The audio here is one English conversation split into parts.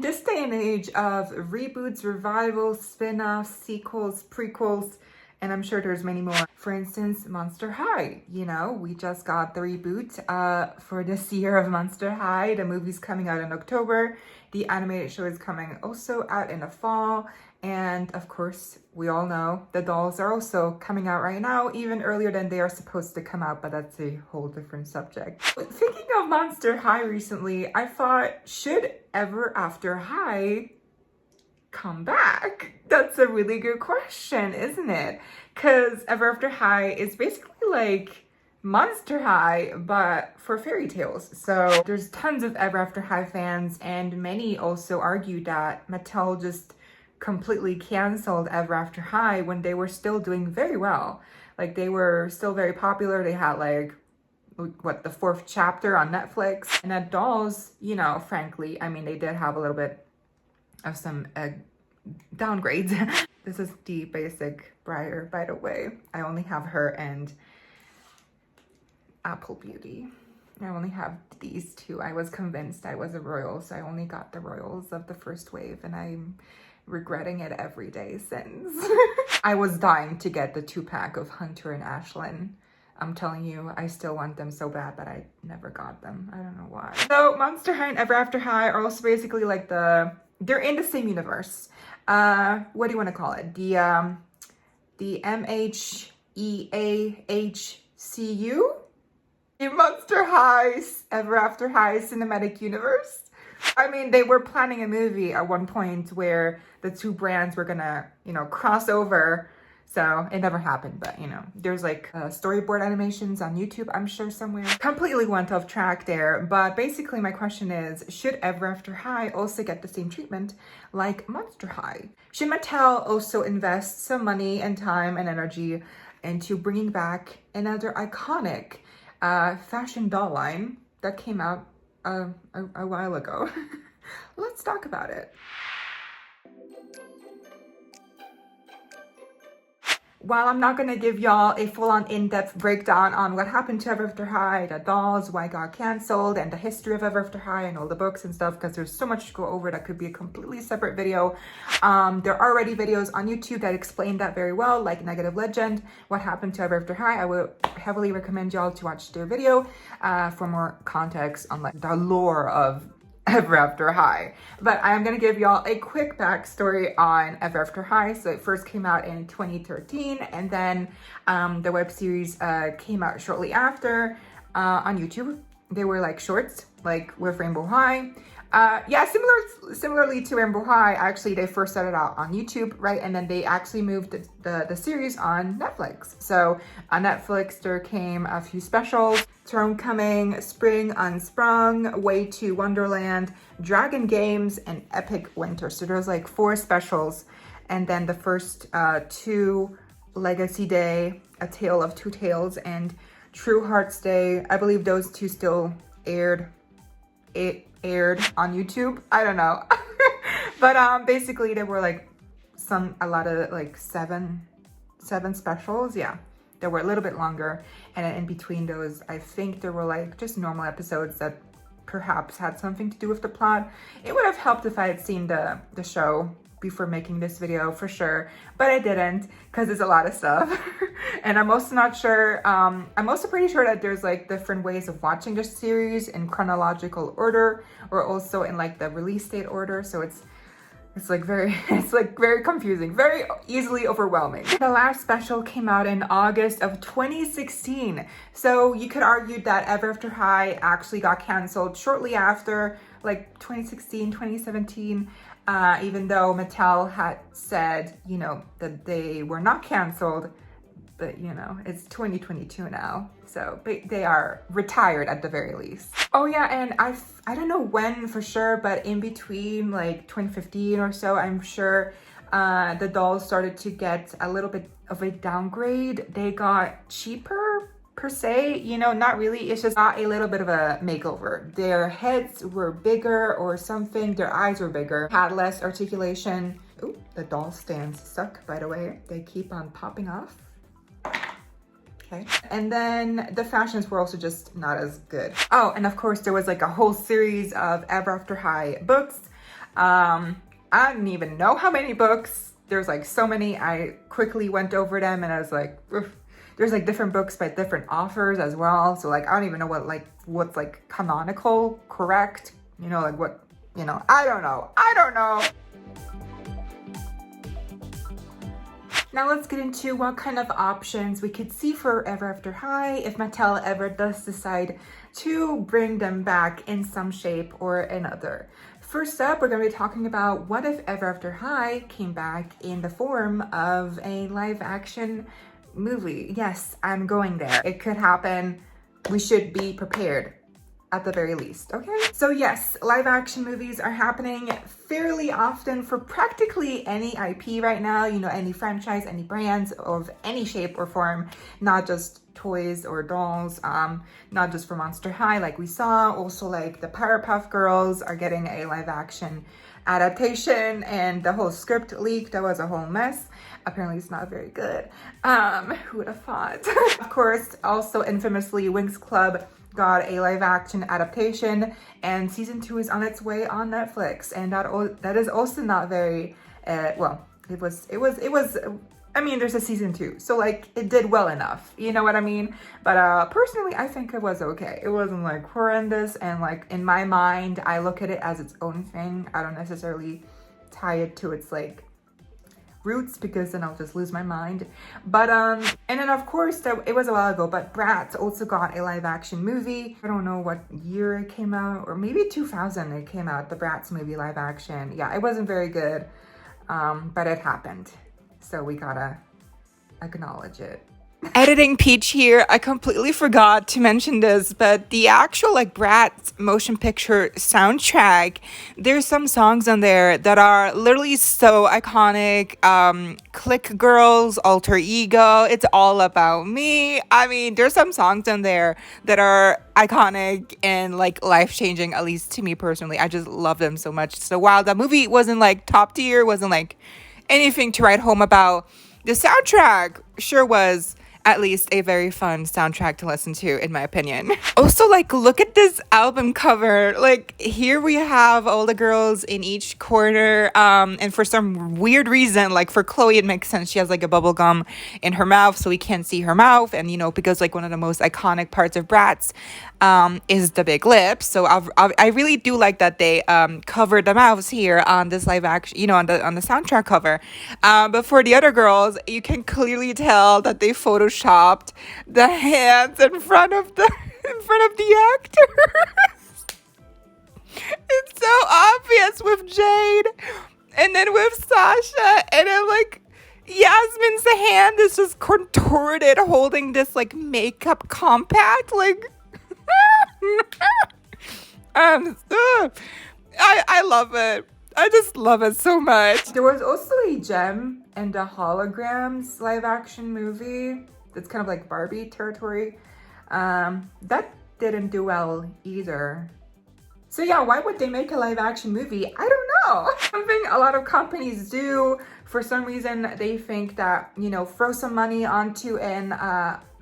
this day and age of reboots, revivals, spin-offs, sequels, prequels, and I'm sure there's many more. For instance, Monster High. You know, we just got the reboot for this year of Monster High. The movie's coming out in October. The animated show is coming also out in the fall. And of course, we all know the dolls are also coming out right now, even earlier than they are supposed to come out, but that's a whole different subject. Thinking of Monster High recently, I thought, should Ever After High come back? That's a really good question, isn't it? Because Ever After High is basically like Monster High, but for fairy tales. So there's tons of Ever After High fans, and many also argued that Mattel just completely canceled Ever After High when they were still doing very well. Like, they were still very popular. They had like, what, the 4th chapter on Netflix. And that dolls, you know, frankly, I mean, they did have a little bit of some downgrades. This is the basic Briar, by the way. I only have her and Apple Beauty. I only have these two. I was convinced I was a royal, so I only got the royals of the first wave, and I'm regretting it every day since. I was dying to get the 2-pack of Hunter and Ashlyn. I'm telling you, I still want them so bad, but I never got them. I don't know why. So Monster High and Ever After High are also basically like they're in the same universe. What do you want to call it? The MHEAHCU? The Monster High's Ever After High cinematic universe. I mean, they were planning a movie at one point where the two brands were gonna, you know, cross over. So it never happened, but you know, there's like storyboard animations on YouTube, I'm sure somewhere. Completely went off track there, but basically my question is, should Ever After High also get the same treatment like Monster High? Should Mattel also invest some money and time and energy into bringing back another iconic fashion doll line that came out a while ago? Let's talk about it. While I'm not gonna give y'all a full-on in-depth breakdown on what happened to Ever After High, the dolls, why it got canceled, and the history of Ever After High and all the books and stuff, because there's so much to go over that could be a completely separate video. There are already videos on YouTube that explain that very well, like Negative Legend, what happened to Ever After High. I would heavily recommend y'all to watch their video for more context on like the lore of Ever After High. But I'm gonna give y'all a quick backstory on Ever After High. So it first came out in 2013, and then the web series came out shortly after on YouTube. They were like shorts, like with Rainbow High. Yeah, similarly to Rainbow High, actually they first started out on YouTube, right? And then they actually moved the series on Netflix. So on Netflix, there came a few specials: Throne Coming, Spring Unsprung, Way to Wonderland, Dragon Games, and Epic Winter. So there's like 4 specials. And then the first 2, Legacy Day, A Tale of Two Tales, and True Hearts Day. I believe those 2 still aired on YouTube. I don't know. But basically there were like a lot of like seven specials. Yeah, they were a little bit longer, and then in between those, I think there were like just normal episodes that perhaps had something to do with the plot. It would have helped if I had seen the show before making this video for sure, but I didn't, because it's a lot of stuff. And I'm also not sure, I'm also pretty sure that there's like different ways of watching the series in chronological order, or also in like the release date order. So it's like very confusing, very easily overwhelming. The last special came out in August of 2016. So you could argue that Ever After High actually got canceled shortly after, like 2016, 2017. Even though Mattel had said, you know, that they were not canceled, but you know, it's 2022 now, so they are retired at the very least. Oh yeah, and I don't know when for sure, but in between like 2015 or so, I'm sure the dolls started to get a little bit of a downgrade. They got cheaper per se, you know, not really. It's just a little bit of a makeover. Their heads were bigger or something. Their eyes were bigger, had less articulation. Ooh, the doll stands suck, by the way. They keep on popping off. Okay. And then the fashions were also just not as good. Oh, and of course there was like a whole series of Ever After High books. I didn't even know how many books. There's like so many. I quickly went over them and I was like, oof. There's like different books by different authors as well. So like, I don't even know what's like canonical, correct, like what, I don't know. Now let's get into what kind of options we could see for Ever After High if Mattel ever does decide to bring them back in some shape or another. First up, we're going to be talking about what if Ever After High came back in the form of a live action movie. Yes, I'm going there. It could happen. We should be prepared at the very least, okay? So yes, live action movies are happening fairly often for practically any IP right now, any franchise, any brands of any shape or form, not just toys or dolls, not just for Monster High like we saw, also like the Powerpuff Girls are getting a live action adaptation, and the whole script leak, that was a whole mess. Apparently it's not very good. Who would have thought? Of course, also infamously, Winx Club got a live action adaptation, and season 2 is on its way on Netflix, and that is also not very well. It was I mean, there's a season 2, so like it did well enough, you know what I mean? But personally, I think it was okay. It wasn't like horrendous, and like in my mind, I look at it as its own thing. I don't necessarily tie it to its like roots, because then I'll just lose my mind. But and then of course it was a while ago, but Bratz also got a live action movie. I don't know what year it came out, or maybe 2000 it came out, the Bratz movie live action. Yeah, it wasn't very good, but it happened, so we gotta acknowledge it. Editing Peach here, I completely forgot to mention this, but the actual like Bratz motion picture soundtrack, there's some songs on there that are literally so iconic. Click Girls, Alter Ego, It's All About Me. I mean, there's some songs on there that are iconic and like life-changing, at least to me personally. I just love them so much. So while the movie wasn't like top tier, wasn't like anything to write home about, the soundtrack sure was at least a very fun soundtrack to listen to, in my opinion. Also, like, look at this album cover. Like, here we have all the girls in each corner, and for some weird reason, like for Chloe, it makes sense. She has like a bubble gum in her mouth, so we can't see her mouth. And, because like one of the most iconic parts of Bratz is the big lips. So I really do like that they covered the mouths here on this live action, on the soundtrack cover. But for the other girls, you can clearly tell that they photoshopped the hands in front of the actors. It's so obvious with Jade, and then with Sasha, and then like Yasmin's hand is just contorted, holding this like makeup compact, like. I love it. I just love it so much. There was also a Gem and the Holograms live action movie that's kind of like Barbie territory. That didn't do well either. So yeah, why would they make a live action movie? I don't know. Something a lot of companies do. For some reason, they think that, throw some money onto an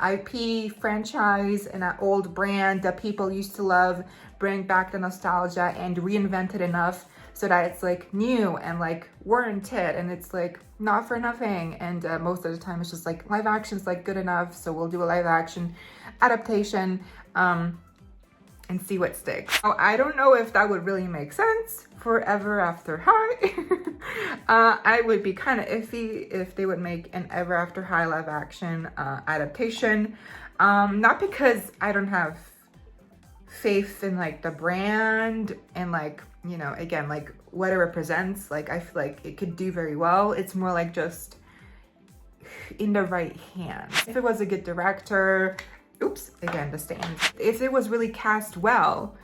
IP franchise and an old brand that people used to love, bring back the nostalgia and reinvent it enough so that it's like new and like warranted, and it's like not for nothing. And most of the time it's just like live action's like good enough, so we'll do a live action adaptation and see what sticks. Oh, I don't know if that would really make sense for Ever After High. I would be kind of iffy if they would make an Ever After High live action adaptation. Not because I don't have faith in like the brand and like, again, like what it represents. Like I feel like it could do very well. It's more like just in the right hands. If it was a good director, again, the stands. If it was really cast well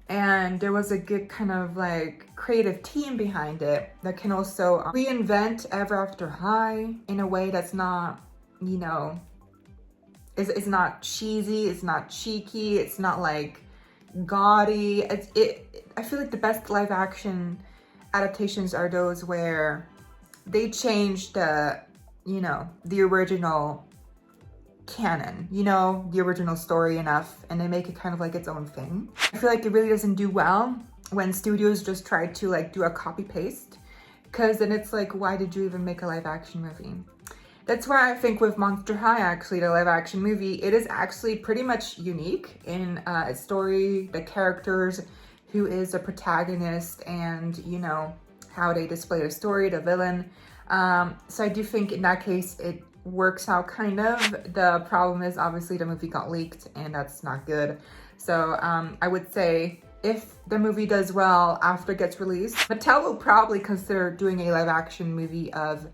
and there was a good kind of like creative team behind it that can also reinvent Ever After High in a way that's not, it's not cheesy, it's not cheeky, it's not like gaudy. I feel like the best live action adaptations are those where they change the original canon, the original story enough, and they make it kind of like its own thing. I feel like it really doesn't do well when studios just try to like do a copy paste, because then it's like, why did you even make a live action movie? That's why I think with Monster High, actually, the live action movie, it is actually pretty much unique in its story, the characters, who is the protagonist, and you know, how they display the story, the villain. So I do think in that case, it works out kind of. The problem is obviously the movie got leaked and that's not good. So I would say if the movie does well after it gets released, Mattel will probably consider doing a live action movie of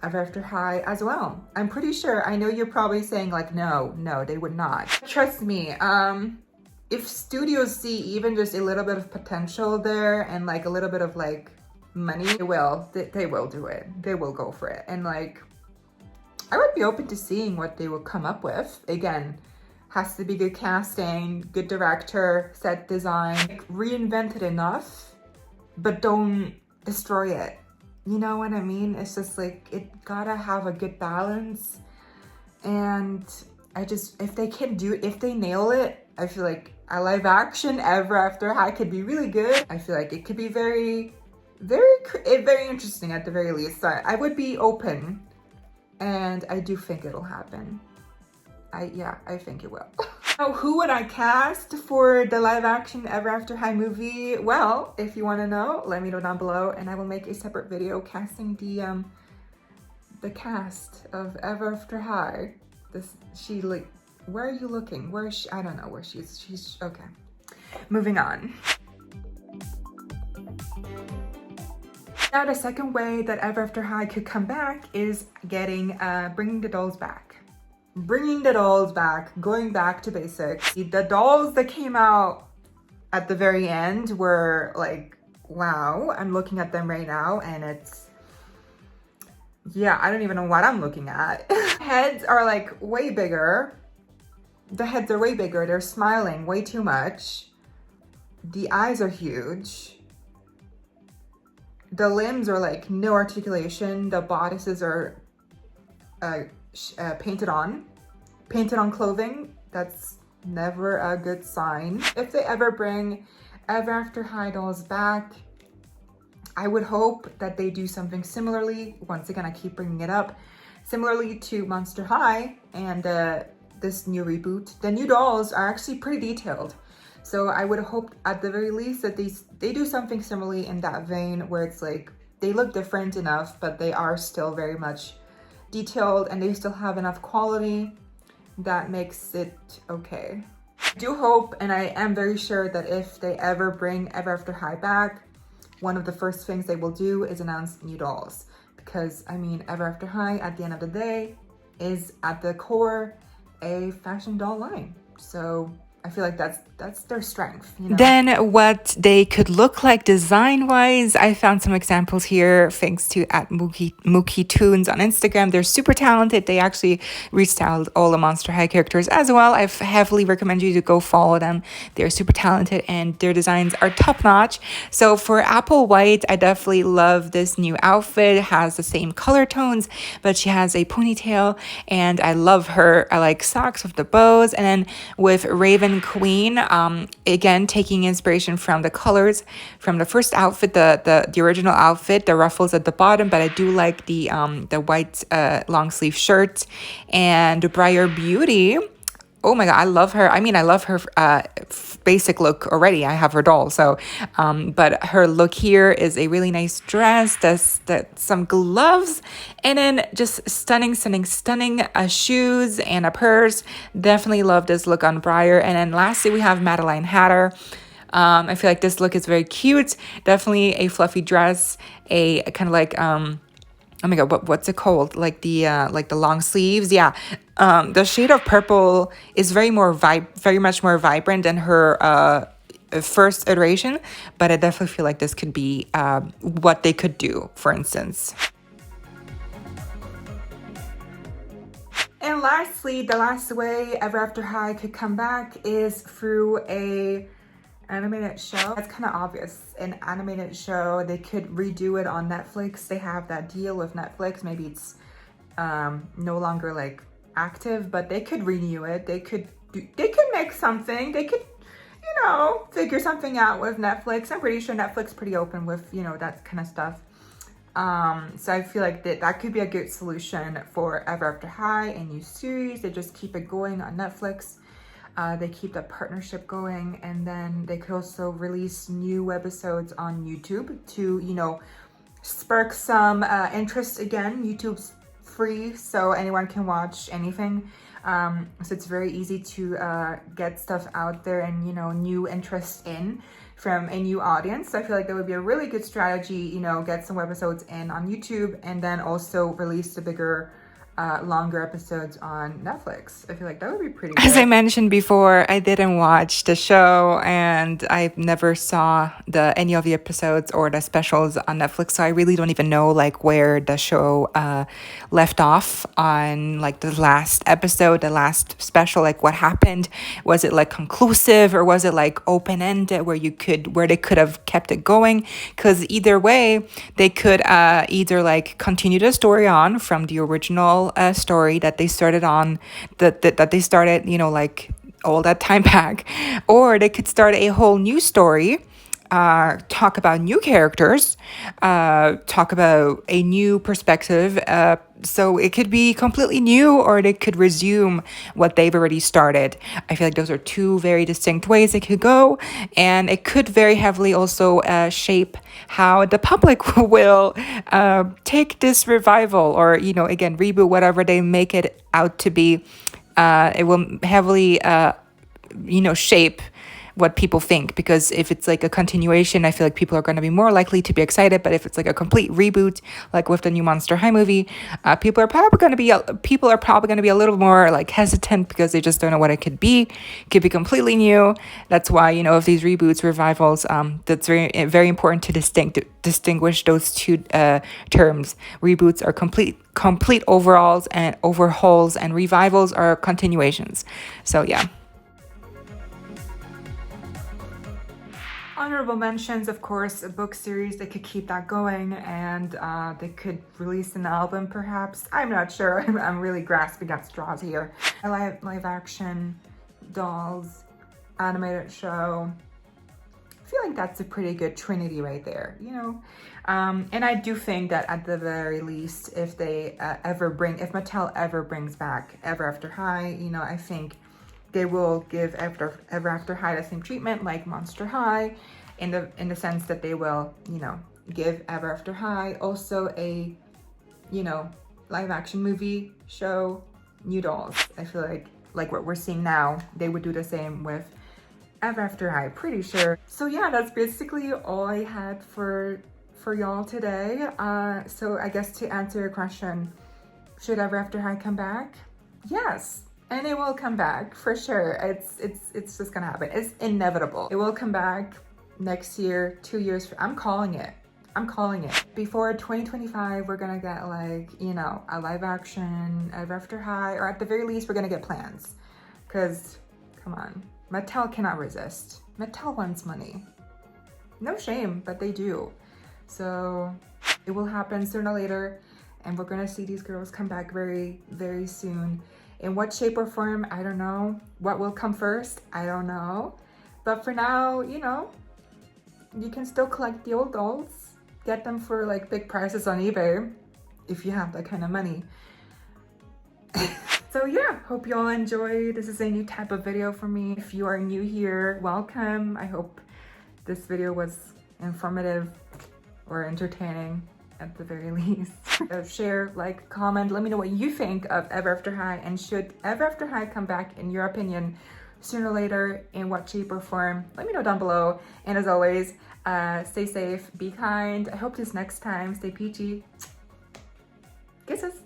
Ever After High as well. I'm pretty sure. I know you're probably saying like, no, they would not. Trust me, if studios see even just a little bit of potential there and like a little bit of like money, they will do it. They will go for it. And like, I would be open to seeing what they will come up with. Again, has to be good casting, good director, set design, like, reinvent it enough, but don't destroy it. You know what I mean? It's just like, it gotta have a good balance. And I just, if they nail it, I feel like a live action Ever After High could be really good. I feel like it could be very interesting at the very least. So I would be open, and I do think it'll happen. I think it will. Now, who would I cast for the live action Ever After High movie? Well, if you want to know, let me know down below, and I will make a separate video casting the cast of Ever After High. Where are you looking? Where is she? I don't know where she's okay. Moving on. Now, the second way that Ever After High could come back is bringing the dolls back. Bringing the dolls back, going back to basics. The dolls that came out at the very end were like, wow, I'm looking at them right now and it's, yeah, I don't even know what I'm looking at. Heads are like way bigger. The heads are way bigger. They're smiling way too much. The eyes are huge. The limbs are like no articulation. The bodices are painted on clothing. That's never a good sign. If they ever bring Ever After High dolls back, I would hope that they do something similarly. Once again, I keep bringing it up. Similarly to Monster High and this new reboot, the new dolls are actually pretty detailed. So I would hope at the very least that they do something similarly in that vein, where it's like they look different enough, but they are still very much detailed and they still have enough quality that makes it okay. I do hope, and I am very sure, that if they ever bring Ever After High back, one of the first things they will do is announce new dolls. Because I mean, Ever After High at the end of the day is at the core a fashion doll line. So I feel like that's their strength, you know? Then what they could look like design-wise, I found some examples here thanks to @Mookie on Instagram. They're super talented. They actually restyled all the Monster High characters as well. I heavily recommend you to go follow them. They're super talented and their designs are top-notch. So for Apple White, I definitely love this new outfit. It has the same color tones, but she has a ponytail and I love her. I like socks with the bows. And then with Raven Queen, again taking inspiration from the colors from the first outfit, the original outfit, the ruffles at the bottom, but I do like the white long sleeve shirt. And Briar Beauty, oh my god, I love her. I mean, I love her basic look already. I have her doll, so but her look here is a really nice dress, some gloves, and then just stunning shoes and a purse. Definitely love this look on Briar. And then lastly, we have Madeline Hatter. I feel like this look is very cute. Definitely a fluffy dress, a kind of like oh my god, what's it called? Like the long sleeves. Yeah. The shade of purple is very much more vibrant than her first iteration, but I definitely feel like this could be what they could do, for instance. And lastly, the last way Ever After High could come back is through a animated show. That's kind of obvious. An animated show, they could redo it on Netflix. They have that deal with Netflix. Maybe it's no longer like active, but they could renew it. They could make something. They could, know, figure something out with Netflix. I'm pretty sure Netflix is pretty open with, you know, that kind of stuff. So I feel like that could be a good solution for Ever After High, a new series. They just keep it going on Netflix. They keep that partnership going, and then they could also release new episodes on YouTube to, you know, spark some interest again. YouTube's free, so anyone can watch anything. So it's very easy to get stuff out there and, you know, new interest in from a new audience. So I feel like that would be a really good strategy, you know, get some episodes in on YouTube and then also release the bigger longer episodes on Netflix. I feel like that would be pretty good. As I mentioned before, I didn't watch the show and I never saw any of the episodes or the specials on Netflix, so I really don't even know like where the show left off on like the last episode, the last special, like what happened. Was it like conclusive or was it like open-ended where they could have kept it going? Because either way, they could either like continue the story on from the original story that they started on, that they started, you know, like all that time back, or they could start a whole new story, talk about new characters, talk about a new perspective. So it could be completely new, or they could resume what they've already started. I feel like those are two very distinct ways it could go, and it could very heavily also shape how the public will take this revival, or, you know, again, reboot, whatever they make it out to be. It will heavily, you know, shape what people think, because if it's like a continuation, I feel like people are going to be more likely to be excited. But if it's like a complete reboot, like with the new Monster High movie, people are probably going to be a little more like hesitant because they just don't know what it could be. It could be completely new. That's why, you know, of these reboots, revivals, that's very important to distinguish those two terms. Reboots are complete overhauls, and revivals are continuations. So yeah. Honorable mentions, of course, a book series. They could keep that going, and they could release an album perhaps. I'm not sure. I'm really grasping at straws here. Live action, dolls, animated show. I feel like that's a pretty good trinity right there, you know? And I do think that at the very least, if they if Mattel ever brings back Ever After High, you know, I think they will give Ever After High the same treatment like Monster High, in the sense that they will, you know, give Ever After High also a, you know, live action movie show, new dolls. I feel like what we're seeing now, they would do the same with Ever After High, pretty sure. So yeah, that's basically all I had for y'all today. So I guess to answer your question, should Ever After High come back? Yes. And it will come back for sure. It's just gonna happen. It's inevitable. It will come back next year, 2 years. I'm calling it. Before 2025, we're gonna get like, you know, a live action Ever After High, or at the very least, we're gonna get plans. Cause come on, Mattel cannot resist. Mattel wants money. No shame, but they do. So it will happen sooner or later, and we're gonna see these girls come back very, very soon. In what shape or form, I don't know. What will come first? I don't know. But for now, you know, you can still collect the old dolls. Get them for like big prices on eBay if you have that kind of money. So yeah, hope you all enjoy. This is a new type of video for me. If you are new here, welcome. I hope this video was informative or entertaining at the very least. Share, like, comment, let me know what you think of Ever After High, and should Ever After High come back in your opinion sooner or later, in what shape or form? Let me know down below. And as always, stay safe, be kind. I hope this next time, stay peachy. Kisses.